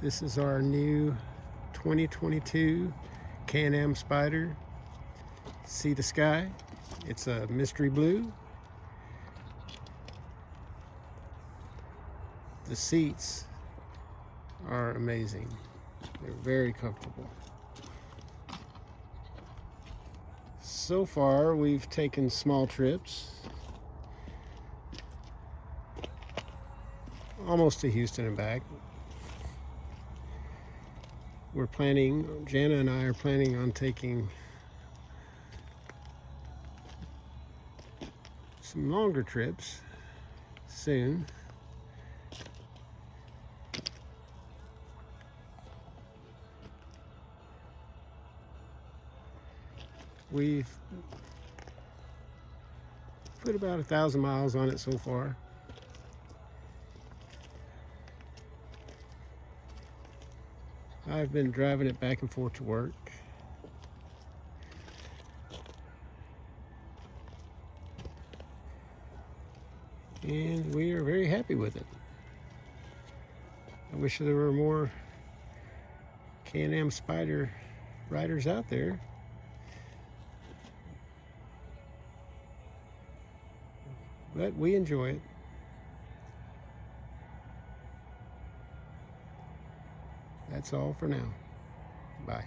This is our new 2022 Can-Am Spyder. See the sky? It's a mystery blue. The seats are amazing. They're very comfortable. So far, we've taken small trips. Almost to Houston and back. Jana and I are planning on taking some longer trips soon. We've put about 1,000 miles on it so far. I've been driving it back and forth to work. And we are very happy with it. I wish there were more Can-Am Spyder riders out there. But we enjoy it. That's all for now. Bye.